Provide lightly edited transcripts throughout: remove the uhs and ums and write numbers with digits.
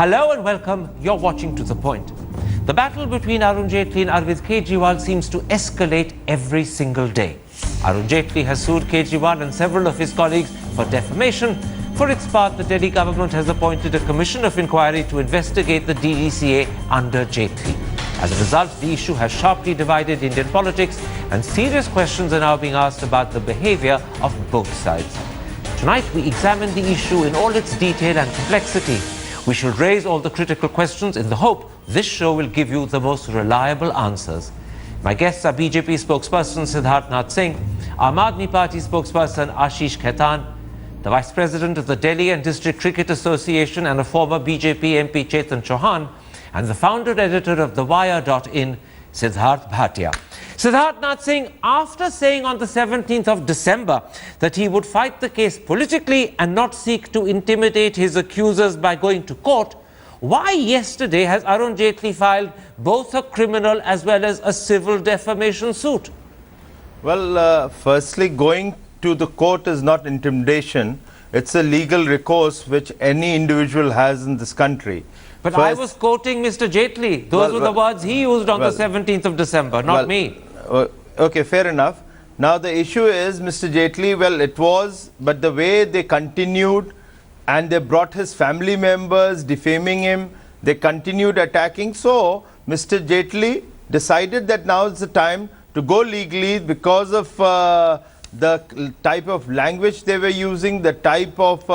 Hello and welcome. You're watching To The Point. The battle between Arun Jaitley and Arvind Kejriwal seems to escalate every single day. Arun Jaitley has sued Kejriwal and several of his colleagues for defamation. For its part, the Delhi government has appointed a commission of inquiry to investigate the DDCA under Jaitley. As a result, the issue has sharply divided Indian politics, and serious questions are now being asked about the behavior of both sides. Tonight, we examine the issue in all its detail and complexity. We shall raise all the critical questions in the hope this show will give you the most reliable answers. My guests are BJP spokesperson Siddharth Nath Singh, Aam Aadmi Party spokesperson Ashish Khaitan, the Vice President of the Delhi and District Cricket Association and a former BJP MP Chetan Chauhan, and the founder-editor of TheWire.in, Siddharth Bhatia. Siddharth Nath Singh, after saying on the 17th of December that he would fight the case politically and not seek to intimidate his accusers by going to court, why yesterday has Arun Jaitley filed both a criminal as well as a civil defamation suit? Well, firstly, going to the court is not intimidation. It's a legal recourse which any individual has in this country. But I was quoting Mr. Jaitley. Those were the words he used on the 17th of December, not me. Okay, fair enough. Now the issue is, Mr. Jaitley, well, it was, but the way they continued and they brought his family members defaming him, they continued attacking. So Mr. Jaitley decided that now is the time to go legally because of the type of language they were using, the type of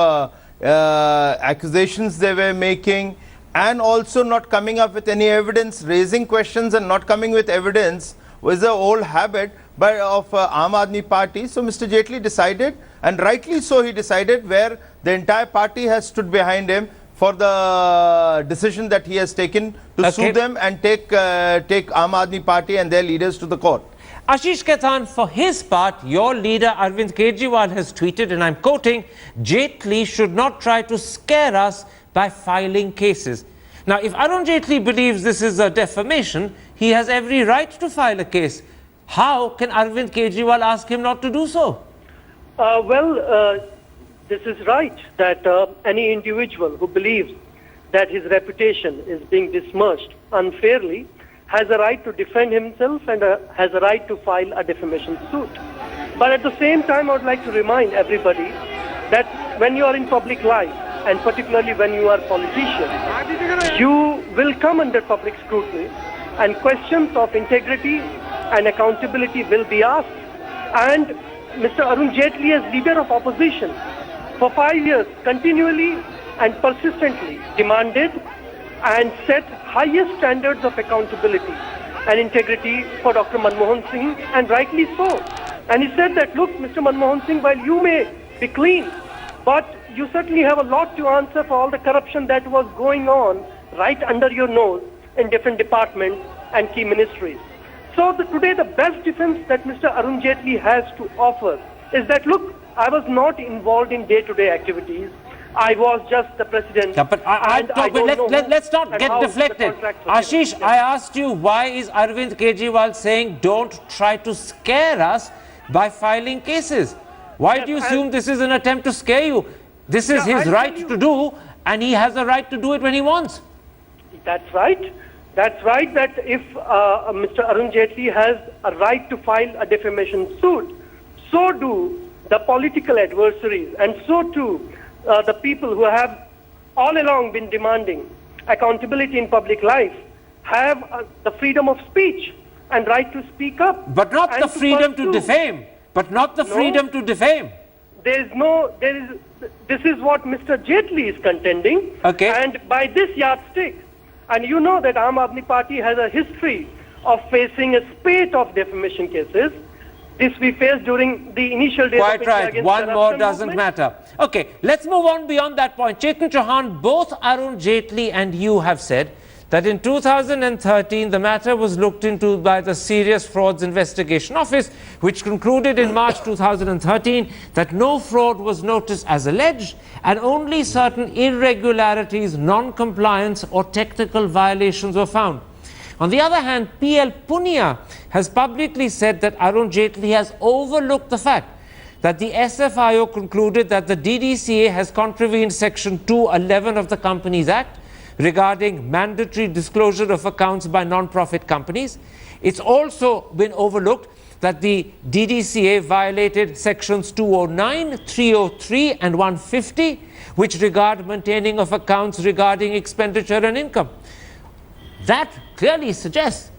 accusations they were making, and also not coming up with any evidence. Raising questions and not coming with evidence was an old habit of Aam Aadmi Party. So Mr. Jaitley decided, and rightly so he decided, where the entire party has stood behind him for the decision that he has taken to sue them and take Aam Aadmi Party and their leaders to the court. Ashish Khaitan, for his part, your leader Arvind Kejriwal has tweeted, and I'm quoting, Jaitley should not try to scare us by filing cases. Now, if Arun Jaitley believes this is a defamation, he has every right to file a case. How can Arvind Kejriwal ask him not to do so? This is right that any individual who believes that his reputation is being besmirched unfairly has a right to defend himself and has a right to file a defamation suit. But at the same time, I would like to remind everybody that when you are in public life, and particularly when you are a politician, you will come under public scrutiny, and questions of integrity and accountability will be asked. And Mr. Arun Jaitley, as leader of opposition, for 5 years continually and persistently demanded and set highest standards of accountability and integrity for Dr. Manmohan Singh, and rightly so. And he said that, look, Mr. Manmohan Singh, while you may be clean, but you certainly have a lot to answer for all the corruption that was going on right under your nose in different departments and key ministries. So today the best defense that Mr. Arun Jaitley has to offer is that, look, I was not involved in day-to-day activities. I was just the president. Yeah, but let's not get deflected. Ashish, I asked you, why is Arvind Kejriwal saying don't try to scare us by filing cases? Why do you assume this is an attempt to scare you? This is his right to do, and he has a right to do it when he wants. That's right. That's right, that if Mr. Arun Jaitley has a right to file a defamation suit, so do the political adversaries, and so too the people who have all along been demanding accountability in public life have the freedom of speech and right to speak up. But not the freedom to defame. But not the freedom to defame. This is what Mr. Jaitley is contending. Okay. And by this yardstick, and you know that Aam Aadmi Party has a history of facing a spate of defamation cases. This we faced during the initial days Quite of right. against One more doesn't movement. matter. Okay, let's move on beyond that point. Chetan Chauhan, both Arun Jaitley and you have said that in 2013, the matter was looked into by the Serious Frauds Investigation Office, which concluded in March 2013 that no fraud was noticed as alleged and only certain irregularities, non-compliance or technical violations were found. On the other hand, PL Punia has publicly said that Arun Jaitley has overlooked the fact that the SFIO concluded that the DDCA has contravened Section 211 of the Companies Act regarding mandatory disclosure of accounts by non-profit companies. It's also been overlooked that the DDCA violated sections 209, 303 and 150, which regard maintaining of accounts regarding expenditure and income. That clearly suggests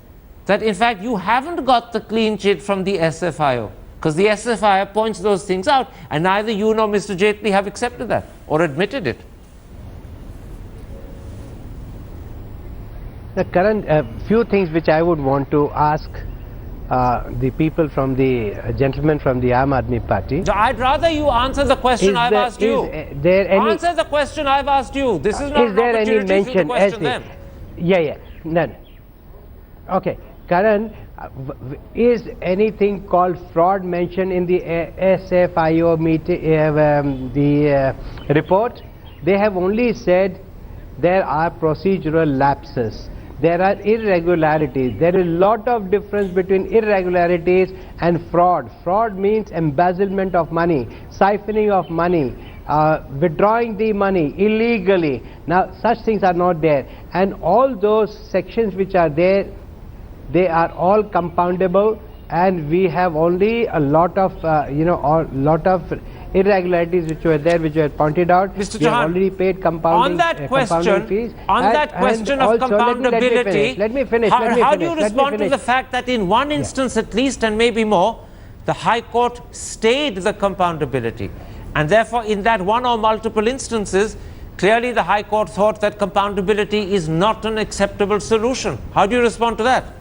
that in fact you haven't got the clean sheet from the SFIO, because the SFIO points those things out, and neither you nor Mr. Jaitley have accepted that or admitted it. The current few things which I would want to ask the people from the gentleman from the Aam Aadmi Party. I'd rather you answer the question I've asked you. Answer the question I've asked you. This is not is there an any opportunity for you to question them. Yeah, none. Okay, Karan, is anything called fraud mentioned in the SFIO meeting, report? They have only said there are procedural lapses. There are irregularities. There is a lot of difference between irregularities and fraud. Fraud means embezzlement of money, siphoning of money, withdrawing the money illegally. Now, such things are not there. And all those sections which are there, they are all compoundable, and we have only a lot of, irregularities which were there, which were pointed out. Mr. We have Chauhan, already paid compounding, on that question, fees. Question of compoundability, let me finish. How do you respond to the fact that in one instance at least, and maybe more, the High Court stayed the compoundability, and therefore in that one or multiple instances, clearly the High Court thought that compoundability is not an acceptable solution? How do you respond to that?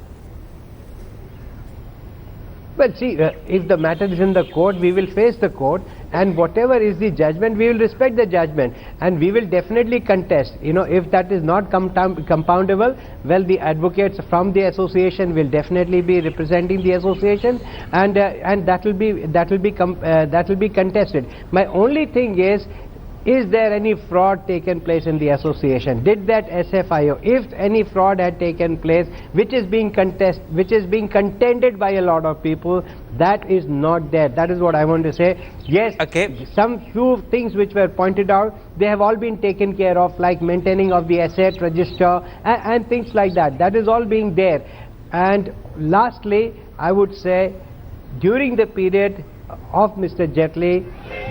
Well, see, if the matter is in the court, we will face the court, and whatever is the judgment, we will respect the judgment, and we will definitely contest. If that is not compoundable, well, the advocates from the association will definitely be representing the association, and that will be contested. My only thing is there any fraud taken place in the association? Did that SFIO, if any fraud had taken place, which is being contended by a lot of people, that is not there. That is what I want to say. Yes, okay. Some few things which were pointed out, they have all been taken care of, like maintaining of the asset register and things like that. That is all being there. And lastly, I would say, during the period of Mr. Jaitley,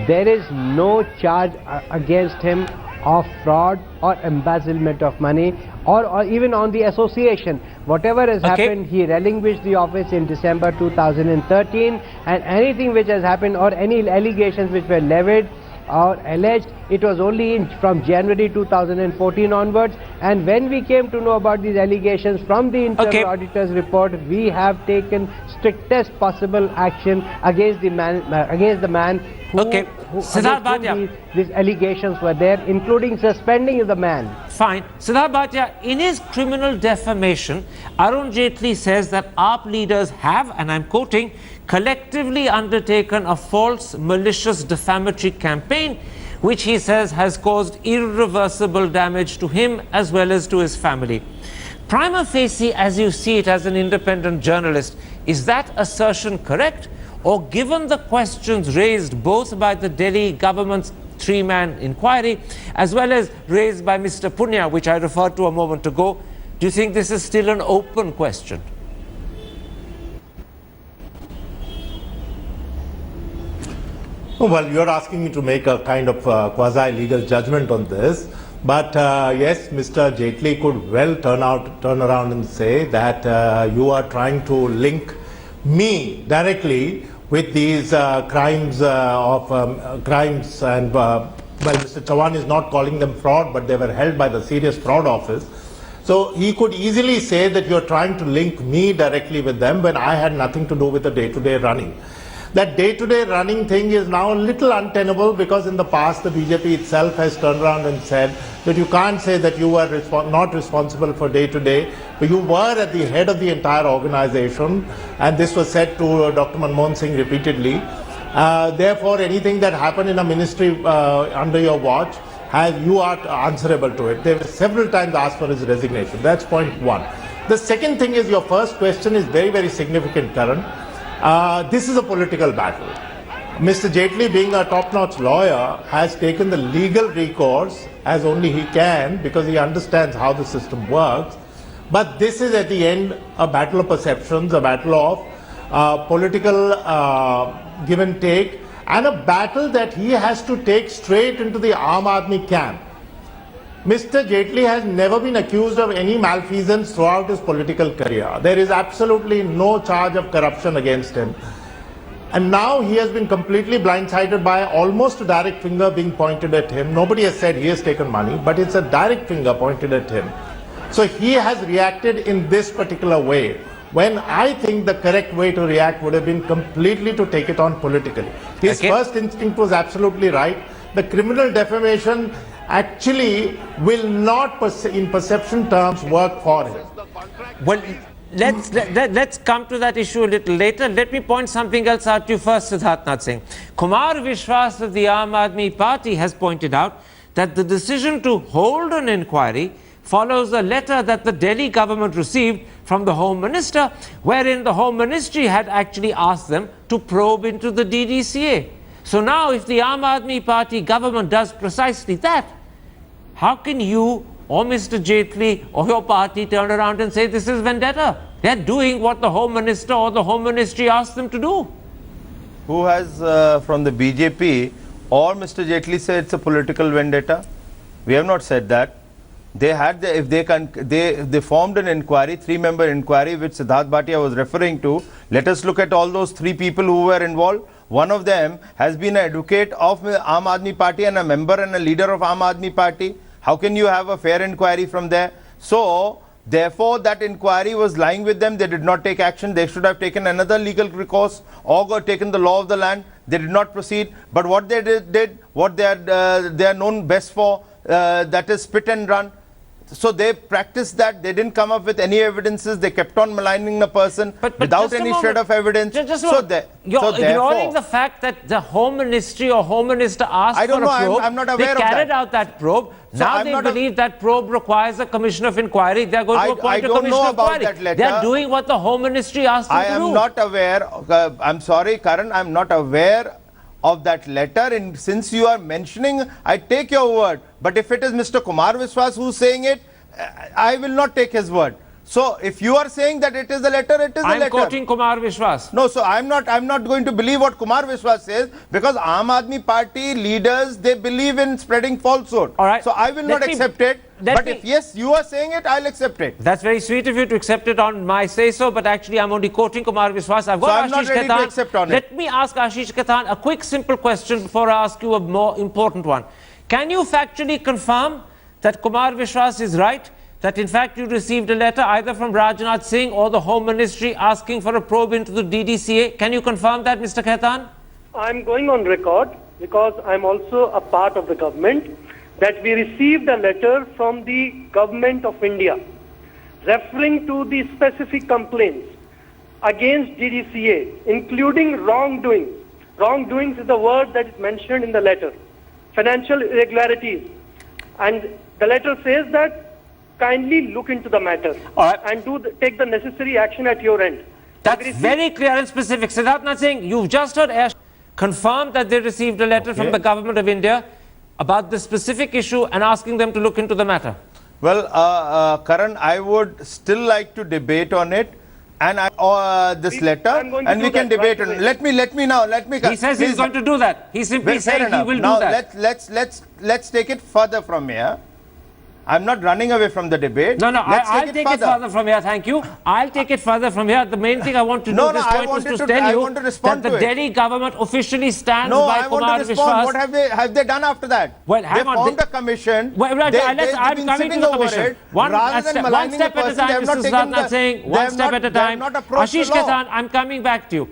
there is no charge against him of fraud or embezzlement of money, or even on the association. Whatever has happened, he relinquished the office in December 2013, and anything which has happened or any allegations which were levied or alleged, it was only from January 2014 onwards, and when we came to know about these allegations from the internal auditor's report, we have taken strictest possible action against the man who these allegations were there, including suspending the man. Fine. Siddharth Bhatia, in his criminal defamation, Arun Jaitley says that AAP leaders have, and I'm quoting, collectively undertaken a false, malicious, defamatory campaign, which he says has caused irreversible damage to him as well as to his family. Prima facie, as you see it as an independent journalist, is that assertion correct? Or given the questions raised both by the Delhi government's three-man inquiry as well as raised by Mr. Punya, which I referred to a moment ago, do you think this is still an open question? Well, you're asking me to make a kind of quasi-legal judgment on this, but yes, Mr. Jaitley could well turn around and say that you are trying to link me directly with these crimes and well, Mr. Chauhan is not calling them fraud, but they were held by the Serious Fraud Office. So he could easily say that you're trying to link me directly with them when I had nothing to do with the day-to-day running. That day-to-day running thing is now a little untenable, because in the past the BJP itself has turned around and said that you can't say that you were not responsible for day-to-day, but you were at the head of the entire organization, and this was said to Dr. Manmohan Singh repeatedly. Therefore, anything that happened in a ministry under your watch, you are answerable to it. They were several times asked for his resignation. That's point one. The second thing is, your first question is very, very significant, Karan. This is a political battle. Mr. Jaitley, being a top-notch lawyer, has taken the legal recourse as only he can because he understands how the system works. But this is at the end a battle of perceptions, a battle of political give and take, and a battle that he has to take straight into the Aam Aadmi camp. Mr. Jaitley has never been accused of any malfeasance throughout his political career. There is absolutely no charge of corruption against him. And now he has been completely blindsided by almost a direct finger being pointed at him. Nobody has said he has taken money, but it's a direct finger pointed at him. So he has reacted in this particular way, when I think the correct way to react would have been completely to take it on politically. His first instinct was absolutely right. The criminal defamation actually will not, in perception terms, work for him. Well, let's come to that issue a little later. Let me point something else out to you first, Siddharth Singh. Kumar Vishwas of the Aam Aadmi Party has pointed out that the decision to hold an inquiry follows a letter that the Delhi government received from the Home Minister, wherein the Home Ministry had actually asked them to probe into the DDCA. So now if the Aam Aadmi Party government does precisely that, how can you or Mr. Jaitley or your party turn around and say this is vendetta? They're doing what the Home Minister or the Home Ministry asked them to do. Who has from the BJP or Mr. Jaitley said it's a political vendetta? We have not said that. They had they formed an inquiry, 3-member inquiry, which Siddharth Bhatia was referring to. Let us look at all those 3 people who were involved. One of them has been an advocate of Aam Aadmi Party and a member and a leader of Aam Aadmi Party. How can you have a fair inquiry from there? So, therefore, that inquiry was lying with them. They did not take action. They should have taken another legal recourse or taken the law of the land. They did not proceed. But what they did what they are known best for, that is spit and run. So they practiced that. They didn't come up with any evidences. They kept on maligning the person without any shred of evidence. You're ignoring the fact that the Home Ministry or Home Minister asked for a probe. I'm not aware of that. They carried out that probe. So now they believe that probe requires a commission of inquiry. They're going to appoint a commission of inquiry. They're doing what the Home Ministry asked them to do. I am not aware. I'm sorry, Karan. I'm not aware of that letter, and since you are mentioning, I take your word. But if it is Mr. Kumar Vishwas who's saying it, I will not take his word. So if you are saying that it is a letter, it is a letter. I'm quoting Kumar Vishwas. No, so I'm not going to believe what Kumar Vishwas says, because Aam Aadmi Party leaders, they believe in spreading falsehood. All right. So I will not accept it. But if yes, you are saying it, I'll accept it. That's very sweet of you to accept it on my say-so, but actually I'm only quoting Kumar Vishwas. I've got I'm not ready to accept on it. Let me ask Ashish Khetan a quick, simple question before I ask you a more important one. Can you factually confirm that Kumar Vishwas is right, that in fact you received a letter either from Rajnath Singh or the Home Ministry asking for a probe into the DDCA? Can you confirm that, Mr. Khetan? I'm going on record, because I'm also a part of the government, that we received a letter from the Government of India referring to the specific complaints against DDCA, including wrongdoings. Wrongdoings is the word that is mentioned in the letter. Financial irregularities. And the letter says that kindly look into the matter and take the necessary action at your end. That's very clear and specific. Siddharth Singh, you've just heard Ash confirm that they received a letter from the Government of India about the specific issue and asking them to look into the matter. Well, Karan, I would still like to debate on it, and this letter, and we can debate on it. Let me. He says he's going to do that. He simply said he will do that. Let's take it further from here. I'm not running away from the debate. No, I'll take it further from here. Thank you. I'll take it further from here. The main thing I want to do at this point was to tell you that the Delhi government officially stands by Kumar Vishwas. What have they done after that? Well, they formed a commission. I'm coming to the commission. One step at a time, Mr. Siddharth Singh. One step at a time. Ashish Khetan, I'm coming back to you.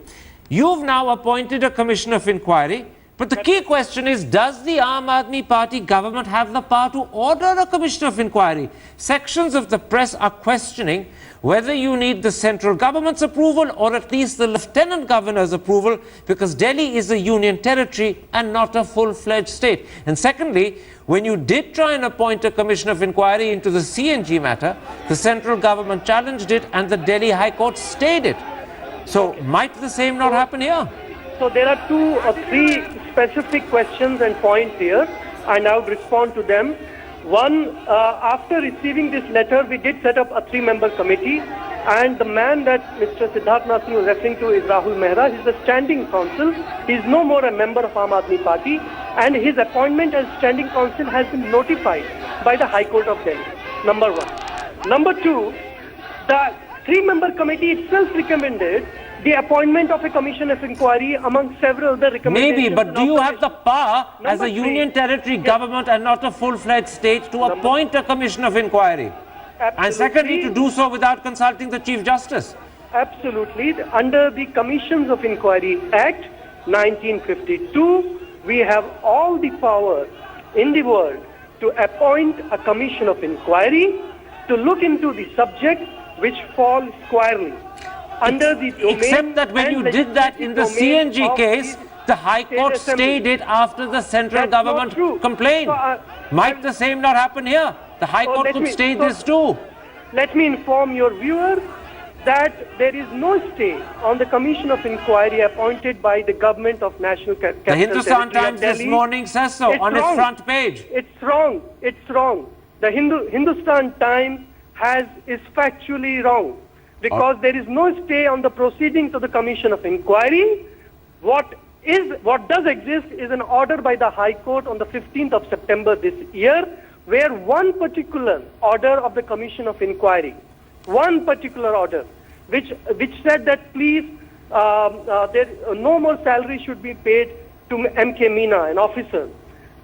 You've now appointed a commission of inquiry. But the key question is, does the Aam Aadmi Party government have the power to order a commission of inquiry? Sections of the press are questioning whether you need the central government's approval or at least the lieutenant governor's approval, because Delhi is a union territory and not a full-fledged state. And secondly, when you did try and appoint a commission of inquiry into the CNG matter, the central government challenged it and the Delhi High Court stayed it. So might the same not happen here? So there are 2 or 3 specific questions and points here, and I would respond to them. One, after receiving this letter, we did set up a 3-member committee, and the man that Mr. Siddharth Nath was referring to is Rahul Mehra. He's the standing counsel. He's no more a member of Aam Aadmi Party, and his appointment as standing counsel has been notified by the High Court of Delhi. Number 1. Number 2, the 3-member committee itself recommended the appointment of a commission of inquiry among several other recommendations. Maybe, but do you have the power as a Number 3, union territory government and not a full-fledged state to appoint a commission of inquiry? And secondly, to do so without consulting the Chief Justice? Absolutely. Under the Commissions of Inquiry Act 1952, we have all the power in the world to appoint a commission of inquiry to look into the subject which falls squarely under the domain. Except that when you did that in the CNG case, the High Court stayed it after the central government complained. So, Might the same not happen here? The High Court could stay this too. Let me inform your viewers that there is no stay on the Commission of Inquiry appointed by the government of National Capital The Hindustan Territory of Times this Delhi. morning says so on its front page. It's wrong. It's wrong. The Hindustan Times is factually wrong because there is no stay on the proceedings of the Commission of Inquiry. What does exist is an order by the High Court on the 15th of September this year, where one particular order of the Commission of Inquiry, one particular order, which said that please, no more salary should be paid to M.K. Meena, an officer.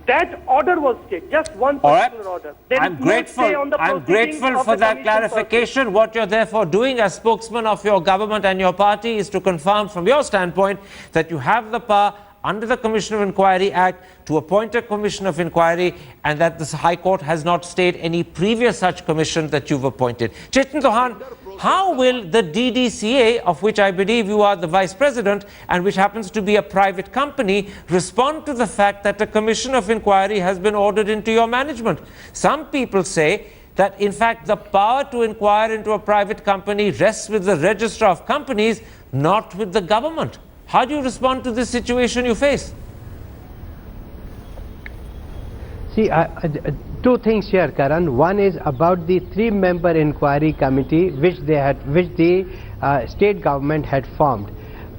That order was stayed, just one particular order. I'm grateful for that clarification. What you're therefore doing as spokesman of your government and your party is to confirm from your standpoint that you have the power under the Commission of Inquiry Act to appoint a commission of inquiry, and that the High Court has not stayed any previous such commission that you've appointed. Chetan Chauhan, how will the DDCA, of which I believe you are the Vice President and which happens to be a private company, respond to the fact that a commission of inquiry has been ordered into your management? Some people say that in fact the power to inquire into a private company rests with the Registrar of Companies, not with the government. How do you respond to this situation you face? See, 2 things here, Karan. One is about the 3-member inquiry committee which the state government had formed.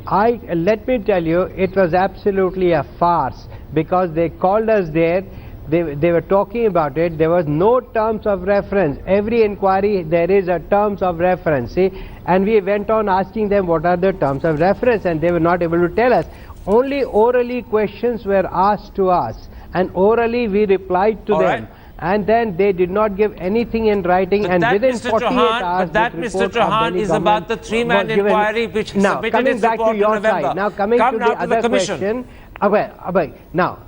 Let me tell you, it was absolutely a farce because they called us there. They were talking about it. There was no terms of reference. Every inquiry there is a terms of reference. See, and we went on asking them what are the terms of reference, and they were not able to tell us. Only orally questions were asked to us, and orally we replied to them. And then they did not give anything in writing, but and within 48 hours, but that, Mr. Chauhan, is about the 3-man inquiry which submitted its report in November. Now coming to the other question. Now,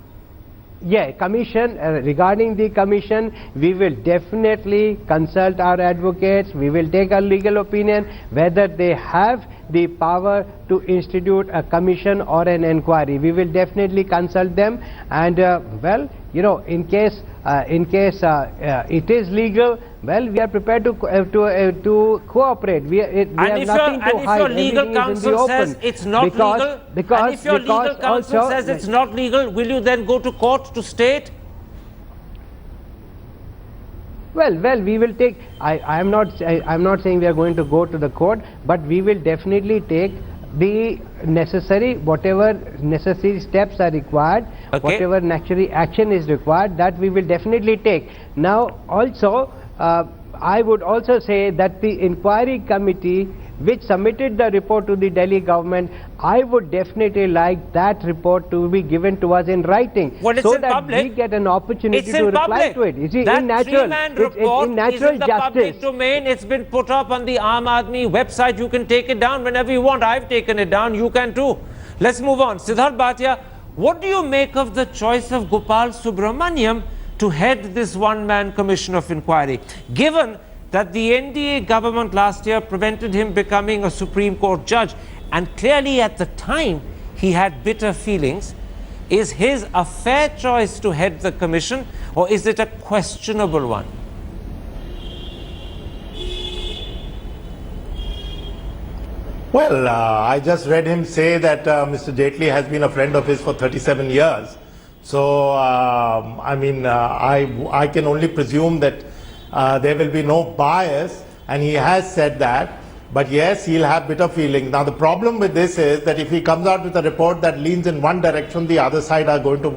yeah, commission, regarding the commission, we will definitely consult our advocates. We will take a legal opinion whether they have the power to institute a commission or an inquiry. We will definitely consult them, and well, you know, in case it is legal, well, we are prepared to cooperate. We have nothing to hide. And if your legal counsel says it's not legal, and if your legal counsel says it's not legal, will you then go to court to stay it? Well, we will take. I'm not saying we are going to go to the court, but we will definitely take the necessary, whatever necessary steps are required, whatever necessary action is required, that we will definitely take. Now, also, I would also say that the inquiry committee which submitted the report to the Delhi government, I would definitely like that report to be given to us in writing, so that we get an opportunity to reply to it. You see, that in natural, report in natural is in the justice. Public domain. It's been put up on the Aam Aadmi website. You can take it down whenever you want. I've taken it down. You can too. Let's move on. Siddharth Bhatia, what do you make of the choice of Gopal Subramaniam to head this one-man commission of inquiry, given that the NDA government last year prevented him becoming a Supreme Court judge, and clearly at the time he had bitter feelings? Is his a fair choice to head the commission, or is it a questionable one? Well, I just read him say that Mr. Jaitley has been a friend of his for 37 years. So, I mean, I can only presume that there will be no bias, and he has said that. But yes, he'll have bitter feelings. Now, the problem with this is that if he comes out with a report that leans in one direction, the other side are going to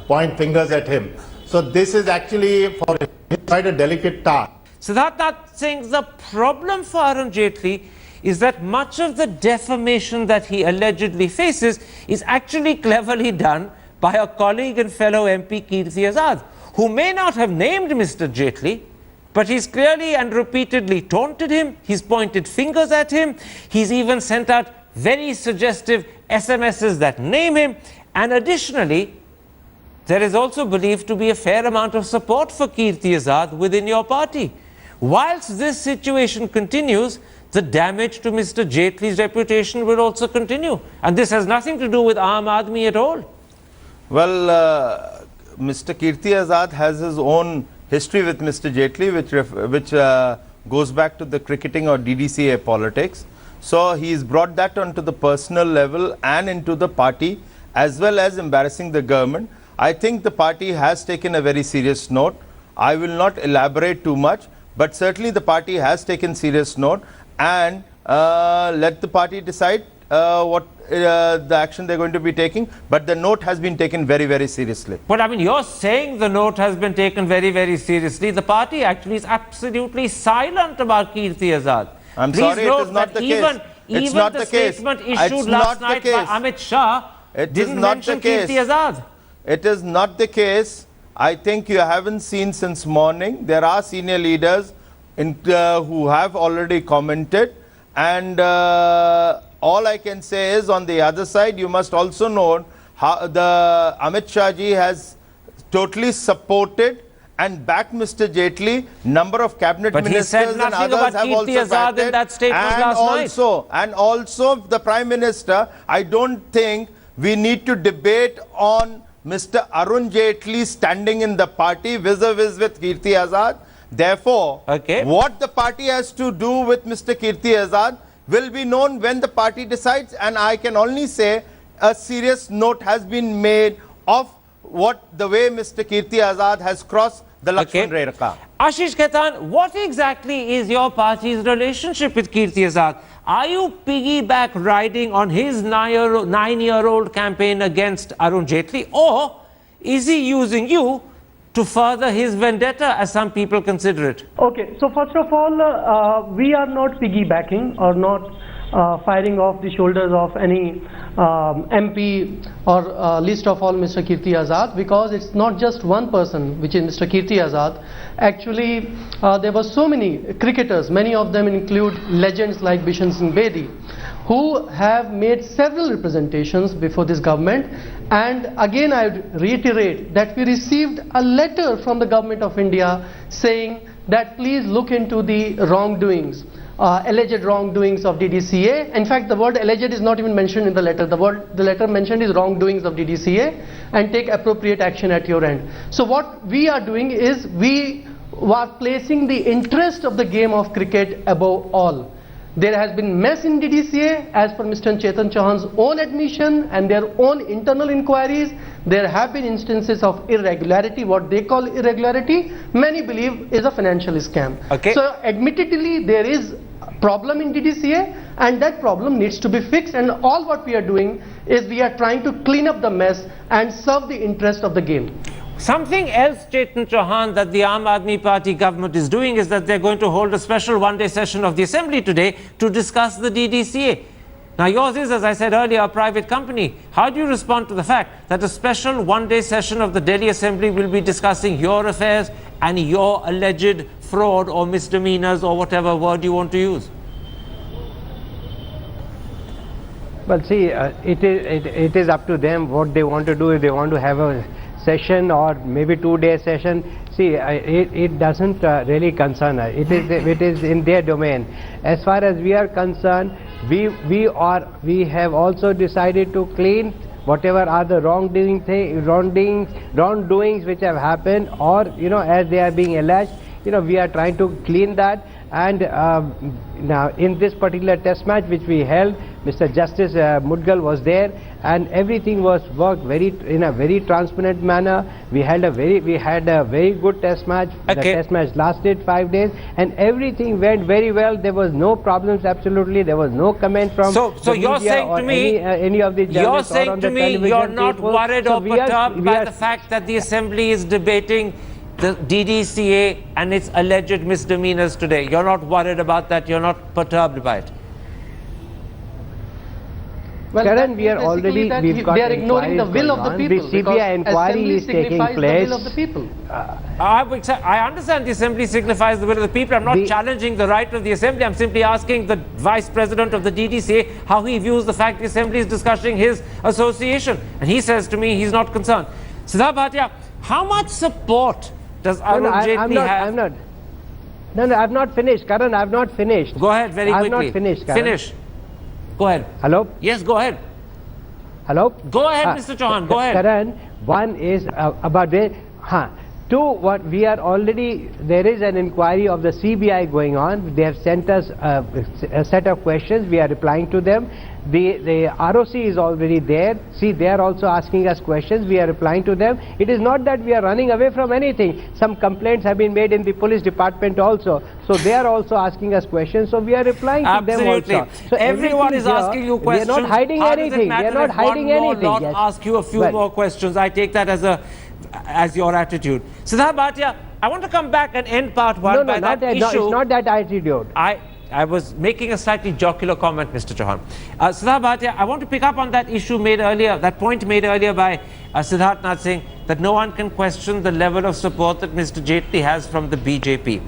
point fingers at him. So this is actually for him quite a delicate task. Siddharth Singh, the problem for Arun Jaitley is that much of the defamation that he allegedly faces is actually cleverly done by a colleague and fellow MP Kirti Azad, who may not have named Mr. Jaitley, but he's clearly and repeatedly taunted him, he's pointed fingers at him, he's even sent out very suggestive SMSs that name him, and additionally, there is also believed to be a fair amount of support for Kirti Azad within your party. Whilst this situation continues, the damage to Mr. Jaitley's reputation will also continue. And this has nothing to do with Aam Aadmi at all. Well, Mr. Kirti Azad has his own history with Mr. Jaitley, which goes back to the cricketing or DDCA politics. So he's brought that onto the personal level and into the party, as well as embarrassing the government. I think the party has taken a very serious note. I will not elaborate too much, but certainly the party has taken serious note, and let the party decide what the action they're going to be taking. But the note has been taken very, very seriously. But I mean, you're saying the note has been taken very, very seriously. The party actually is absolutely silent about Kirti Azad. I'm sorry, it is not the case. Even the statement issued last night by Amit Shah didn't mention Kirti Azad. It is not the case. I think you haven't seen since morning. There are senior leaders who have already commented, and all I can say is, on the other side, you must also know how the Amit Shah ji has totally supported and backed Mr. Jaitley. Number of cabinet ministers and others have also backed it. That statement last night. And also the Prime Minister, I don't think we need to debate on Mr. Arun Jaitley standing in the party vis-a-vis with Kirti Azad. Therefore, what the party has to do with Mr. Kirti Azad will be known when the party decides, and I can only say a serious note has been made of the way Mr. Kirti Azad has crossed the Lakshman Rekha. Ashish Khaitan, what exactly is your party's relationship with Kirti Azad? Are you piggyback riding on his 9-year-old campaign against Arun Jaitley, or is he using you to further his vendetta, as some people consider it? Okay, so first of all, we are not piggybacking or not firing off the shoulders of any MP or least of all Mr. Kirti Azad, because it's not just one person, which is Mr. Kirti Azad. Actually, there were so many cricketers, many of them include legends like Bishan Singh Bedi, who have made several representations before this government. And again, I would reiterate that we received a letter from the government of India saying that please look into the wrongdoings, alleged wrongdoings of DDCA. In fact, the word alleged is not even mentioned in the letter. The letter mentioned is wrongdoings of DDCA, and take appropriate action at your end. So what we are doing is we are placing the interest of the game of cricket above all. There has been mess in DDCA as per Mr. Chetan Chauhan's own admission and their own internal inquiries. There have been instances of irregularity, what they call irregularity, many believe is a financial scam. So admittedly there is a problem in DDCA, and that problem needs to be fixed, and all what we are doing is we are trying to clean up the mess and serve the interest of the game. Something else, Chetan Chauhan, that the Aam Aadmi Party government is doing is that they're going to hold a special one-day session of the Assembly today to discuss the DDCA. Now, yours is, as I said earlier, a private company. How do you respond to the fact that a special one-day session of the Delhi Assembly will be discussing your affairs and your alleged fraud or misdemeanors or whatever word you want to use? Well, see, it is up to them what they want to do. If they want to have a session or maybe 2-day session, see, it doesn't really concern us. It is in their domain. As far as we are concerned, we have also decided to clean whatever are the wrongdoings which have happened, or as they are being alleged. We are trying to clean that, And now in this particular test match which we held, Mr. Justice Mudgal was there, and everything was worked in a very transparent manner. We had a very good test match. The test match lasted 5 days, and everything went very well. There was no problems. Absolutely, there was no comment from so you're saying to me any of the journalists. You're saying to me you're not worried or perturbed by the fact that the Assembly is debating the DDCA and its alleged misdemeanors today. You're not worried about that. You're not perturbed by it. Well, Karan, we are already, they are ignoring the will of the people. The CBI inquiry is taking place. The will of the people. I understand the Assembly signifies the will of the people. I'm not challenging the right of the Assembly. I'm simply asking the Vice President of the DDCA how he views the fact the Assembly is discussing his association. And he says to me he's not concerned. Siddharth Bhatia, how much support does Arun Jaitley have? No, I've not finished. Karan, I've not finished. Go ahead very quickly. I've not finished, Karan. Finish. Go ahead. Hello? Yes, go ahead. Hello? Go ahead, Mr. Chauhan, go ahead. Karan, one is about the... Two, what we are already... There is an inquiry of the CBI going on. They have sent us a set of questions. We are replying to them. The ROC is already there. See, they are also asking us questions. We are replying to them. It is not that we are running away from anything. Some complaints have been made in the police department also. So they are also asking us questions. So we are replying to them also. So everyone is asking you questions. We are not hiding anything. We are not hiding anything. Yes. Ask you a few more questions. I take that as your attitude. Siddharth Bhatia, I want to come back and end part one by that issue. No, it's not that attitude. I was making a slightly jocular comment, Mr. Chauhan. Siddharth Bhatia, I want to pick up on that issue made earlier, that point made earlier by Siddharth Nath Singh, that no one can question the level of support that Mr. Jaitley has from the BJP.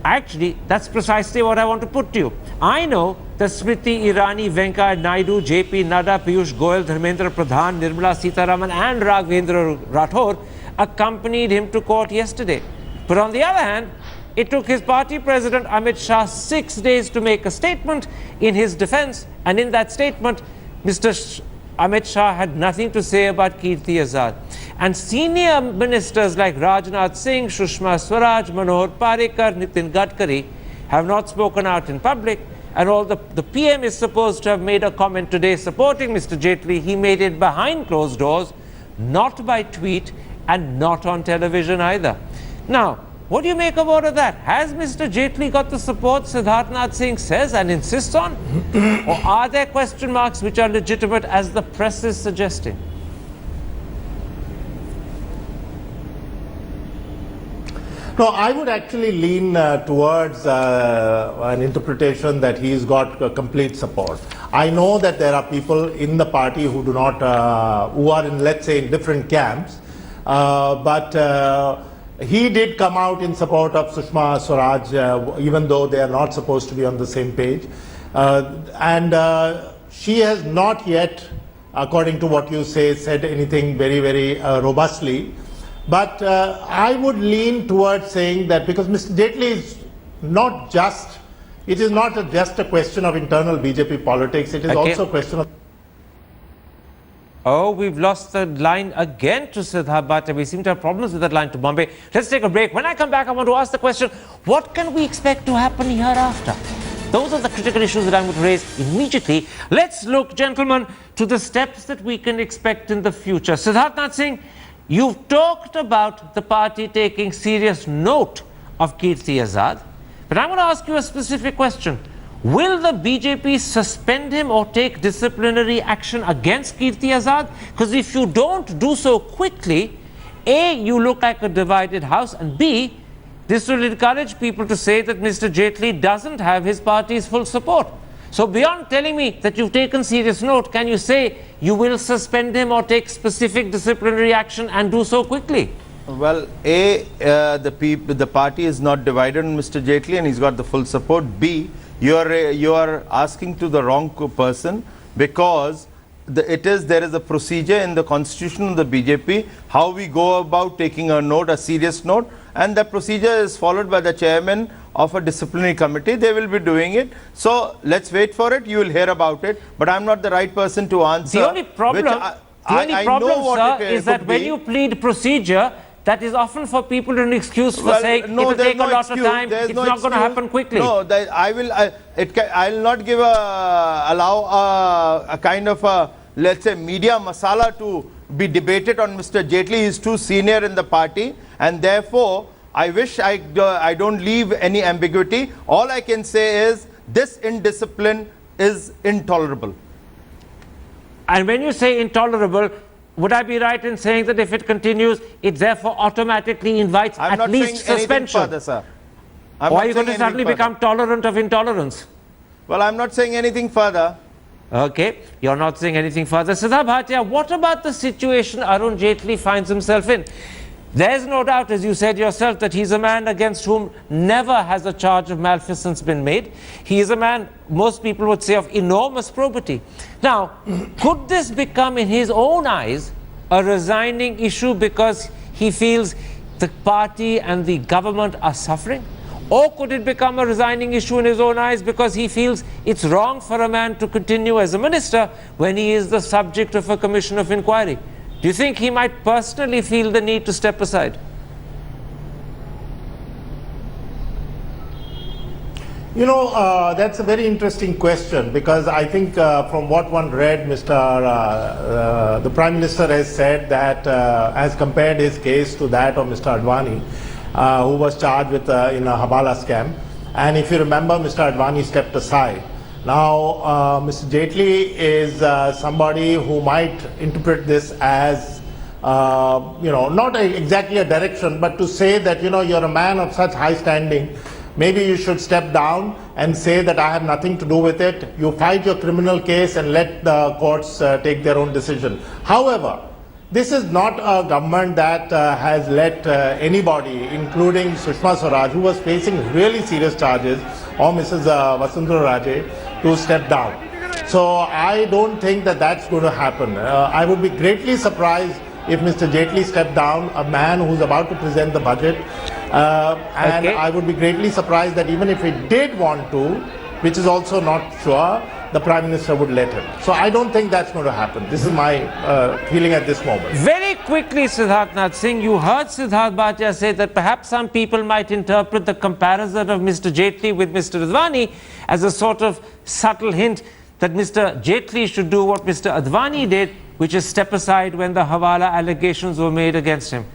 Actually, that's precisely what I want to put to you. I know that Smriti Irani, Venkaiah Naidu, JP Nadda, Piyush Goyal, Dharmendra Pradhan, Nirmala Sitharaman and Raghavendra Rathore accompanied him to court yesterday. But on the other hand, it took his party president Amit Shah 6 days to make a statement in his defense, and in that statement, Mr. Amit Shah had nothing to say about Kirti Azad. And senior ministers like Rajnath Singh, Sushma Swaraj, Manohar Parrikar, Nitin Gadkari have not spoken out in public. And although the PM is supposed to have made a comment today supporting Mr. Jaitley, he made it behind closed doors, not by tweet and not on television either. Now, what do you make of all of that? Has Mr. Jaitley got the support Siddharth Nath Singh says and insists on? Or are there question marks which are legitimate as the press is suggesting? No, I would actually lean towards an interpretation that he's got complete support. I know that there are people in the party who do not, who are in, let's say, in different camps, but he did come out in support of Sushma Swaraj, even though they are not supposed to be on the same page. And she has not yet, according to what you say, said anything very, very robustly. But I would lean towards saying that because Mr. Jaitley is not just, it is not just a question of internal BJP politics, it is also a question of... Oh, we've lost the line again to Siddharth Bhatia. We seem to have problems with that line to Bombay. Let's take a break. When I come back, I want to ask the question, what can we expect to happen hereafter? Those are the critical issues that I'm going to raise immediately. Let's look, gentlemen, to the steps that we can expect in the future. Siddharth Nath Singh, you've talked about the party taking serious note of Kirti Azad, but I'm going to ask you a specific question. Will the BJP suspend him or take disciplinary action against Kirti Azad? Because if you don't do so quickly, A, you look like a divided house, and B, this will encourage people to say that Mr. Jaitley doesn't have his party's full support. So beyond telling me that you've taken serious note, can you say you will suspend him or take specific disciplinary action and do so quickly? Well, A, the party is not divided on Mr. Jaitley and he's got the full support. B, you are asking to the wrong person, because there is a procedure in the constitution of the BJP how we go about taking a note, a serious note, and the procedure is followed by the chairman of a disciplinary committee. They will be doing it. So let's wait for it. You will hear about it. But I'm not the right person to answer. The only problem, sir, is that when you plead procedure, that is often for people an excuse for Well, saying no, it will there's take no a lot excuse. of time, There's it's no not going to excuse. happen quickly. No, I'll not give allow a kind of a, let's say, media masala to be debated on Mr. Jaitley. He is too senior in the party, and therefore I wish I don't leave any ambiguity. All I can say is this indiscipline is intolerable. And when you say intolerable, would I be right in saying that if it continues, it therefore automatically invites I'm at not least saying anything suspension? further, sir. I'm Or not are you going to saying suddenly anything become tolerant of intolerance? Well, I'm not saying anything further. Okay, you're not saying anything further. Siddharth Bhatia, what about the situation Arun Jaitley finds himself in? There's no doubt, as you said yourself, that he's a man against whom never has a charge of malfeasance been made. He is a man, most people would say, of enormous probity. Now, could this become, in his own eyes, a resigning issue because he feels the party and the government are suffering? Or could it become a resigning issue in his own eyes because he feels it's wrong for a man to continue as a minister when he is the subject of a commission of inquiry? Do you think he might personally feel the need to step aside? You know, that's a very interesting question, because I think from what one read, the Prime Minister has said that has compared his case to that of Mr. Advani, who was charged with in a Hawala scam. And if you remember, Mr. Advani stepped aside. Now, Mr. Jaitley is somebody who might interpret this as, not exactly a direction, but to say that, you're a man of such high standing, maybe you should step down and say that I have nothing to do with it. You fight your criminal case and let the courts take their own decision. However, this is not a government that has let anybody, including Sushma Swaraj, who was facing really serious charges, or Mrs. Vasundhara Raje, to step down. So I don't think that that's going to happen. I would be greatly surprised if Mr. Jaitley stepped down, a man who's about to present the budget. And I would be greatly surprised that even if he did want to, which is also not sure, the Prime Minister would let him. So I don't think that's going to happen. This is my feeling at this moment. Very quickly, Siddharth Nath Singh, you heard Siddharth Bhatia say that perhaps some people might interpret the comparison of Mr. Jaitley with Mr. Advani as a sort of subtle hint that Mr. Jaitley should do what Mr. Advani did, which is step aside when the Hawala allegations were made against him.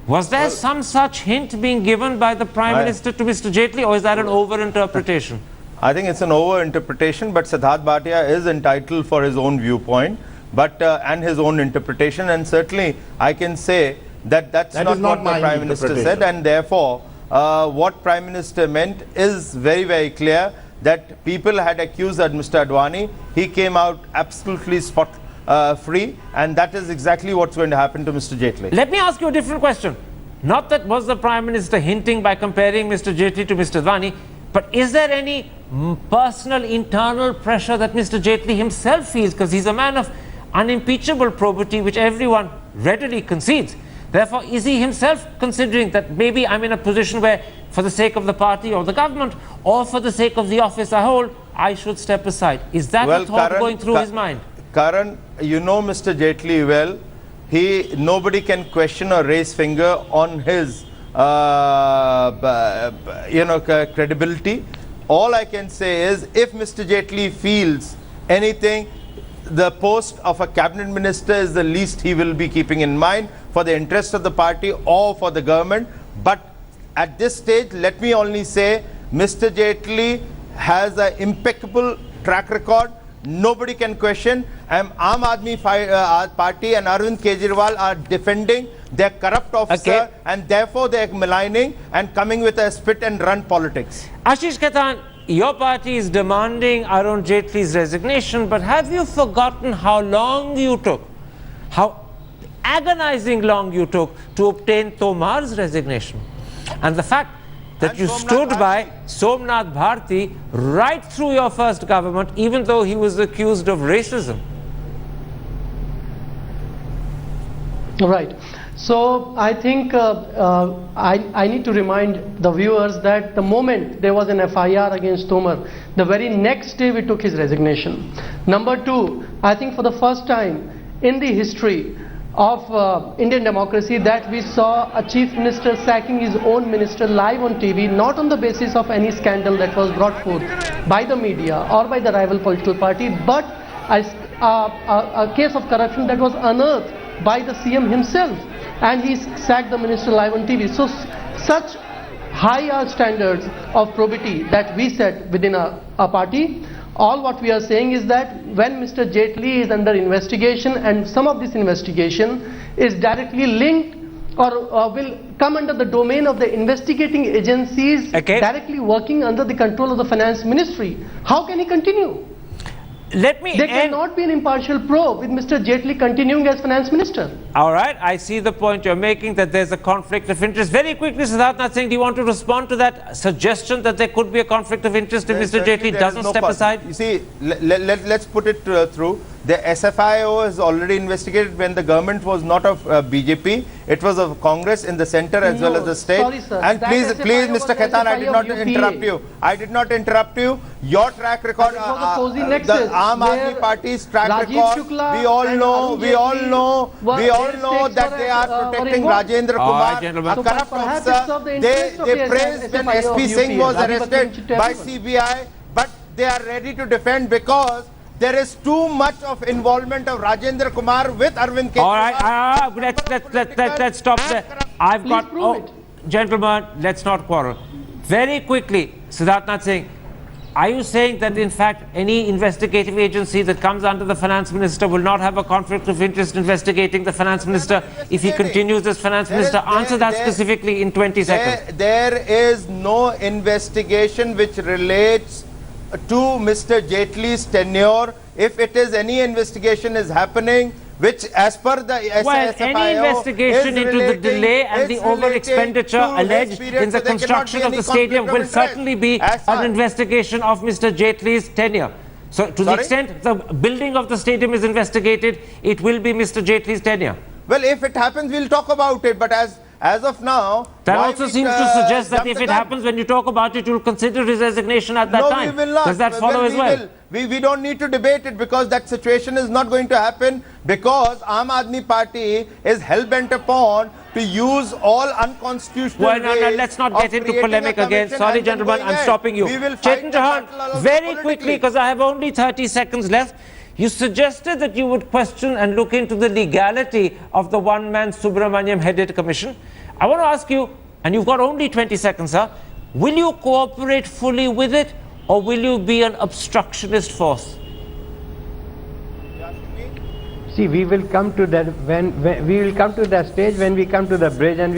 Was there some such hint being given by the Prime Minister to Mr. Jaitley, or is that an over-interpretation? I think it's an over-interpretation, but Siddharth Bhatia is entitled for his own viewpoint, but and his own interpretation, and certainly I can say that that's not what the Prime Minister said, and therefore what Prime Minister meant is very, very clear, that people had accused Mr. Advani. He came out absolutely free, and that is exactly what's going to happen to Mr. Jaitley. Let me ask you a different question. Not that was the Prime Minister hinting by comparing Mr. Jaitley to Mr. Advani, but is there any personal internal pressure that Mr. Jaitley himself feels, because he's a man of unimpeachable probity, which everyone readily concedes? Therefore, is he himself considering that maybe I'm in a position where, for the sake of the party or the government, or for the sake of the office as a whole, I should step aside? Is that a thought going through his mind? Karan, you know Mr. Jaitley well. Nobody can question or raise finger on his credibility. All I can say is, if Mr. Jaitley feels anything, the post of a cabinet minister is the least he will be keeping in mind for the interest of the party or for the government. But at this stage, let me only say, Mr. Jaitley has an impeccable track record. Nobody can question. Aam Aadmi Party and Arun Kejriwal are defending their corrupt officer, and therefore they are maligning and coming with a spit and run politics. Ashish Khaitan, your party is demanding Arun Jaitley's resignation, but have you forgotten how long you took, how agonizing long you took to obtain Tomar's resignation? And the fact that you stood by Somnath Bharti right through your first government, even though he was accused of racism. Right. So I think I need to remind the viewers that the moment there was an FIR against Tomar, the very next day we took his resignation. Number two, I think for the first time in the history, of Indian democracy that we saw a chief minister sacking his own minister live on TV, not on the basis of any scandal that was brought forth by the media or by the rival political party, but a case of corruption that was unearthed by the CM himself, and he sacked the minister live on TV. So such high standards of probity that we set within a party. All what we are saying is that when Mr. Jaitley is under investigation, and some of this investigation is directly linked or will come under the domain of the investigating agencies directly working under the control of the finance ministry, how can he continue? There cannot be an impartial probe with Mr. Jaitley continuing as finance minister. All right, I see the point you're making, that there's a conflict of interest. Very quickly, Siddharth Singh, do you want to respond to that suggestion that there could be a conflict of interest if Mr. Jaitley doesn't step aside? You see, let's put it through. The SFIO is already investigated when the government was not of BJP. It was of Congress in the center as well as the state. Sorry, sir. And please, Mr. Khaitan, I did not interrupt you. I did not interrupt you. Your track record, the Aam Aadmi Party's track record, we all know that they are protecting Rajendra Kumar, a corrupt officer. They praised when SP Singh was arrested by CBI, but they are ready to defend because there is too much of involvement of Rajendra Kumar with Arvind Kejriwal. All right, let's stop there. I've got, gentlemen, let's not quarrel. Very quickly, Siddharth Singh, are you saying that in fact any investigative agency that comes under the finance minister will not have a conflict of interest investigating the finance minister if he continues as finance minister? Answer that specifically in 20 seconds. There is no investigation which relates to Mr. Jaitley's tenure. If it is any investigation is happening, which as per the SFIO, any investigation into the delay and the over expenditure alleged in the construction of the stadium will certainly be an investigation of Mr. Jaitley's tenure. So to the extent the building of the stadium is investigated, it will be Mr. Jaitley's tenure. Well, if it happens, we'll talk about it, but as of now, that also seems to suggest that if it happens, when you talk about it, you'll consider his resignation at that time. No, we will not. Does that follow as well? We don't need to debate it because that situation is not going to happen, because Aam Aadmi Party is hell-bent upon to use all unconstitutional ways. No, let's not get into polemic again. Sorry, gentlemen, I'm stopping you. Chetan Chauhan, very quickly, because I have only 30 seconds left. You suggested that you would question and look into the legality of the one-man Subramaniam-headed commission. I want to ask you, and you've got only 20 seconds, sir, will you cooperate fully with it, or will you be an obstructionist force? See, we will come to that when we will come to that stage when we come to the bridge, and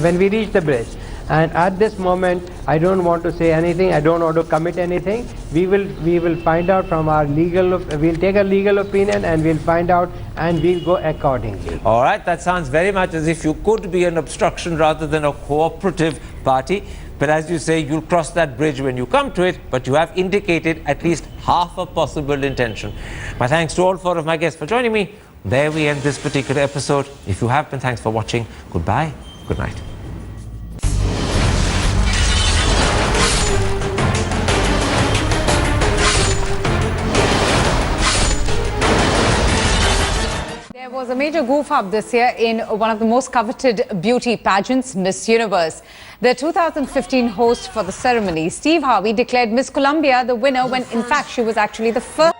when we reach the bridge. And at this moment, I don't want to say anything. I don't want to commit anything. We will find out from our legal. We'll take a legal opinion and we'll find out, and we'll go accordingly. All right, that sounds very much as if you could be an obstruction rather than a cooperative party. But as you say, you'll cross that bridge when you come to it, but you have indicated at least half a possible intention. My thanks to all four of my guests for joining me. There we end this particular episode. If you have been, thanks for watching. Goodbye. Good night. There was a major goof up this year in one of the most coveted beauty pageants, Miss Universe. The 2015 host for the ceremony, Steve Harvey, declared Miss Colombia the winner when in fact she was actually the first.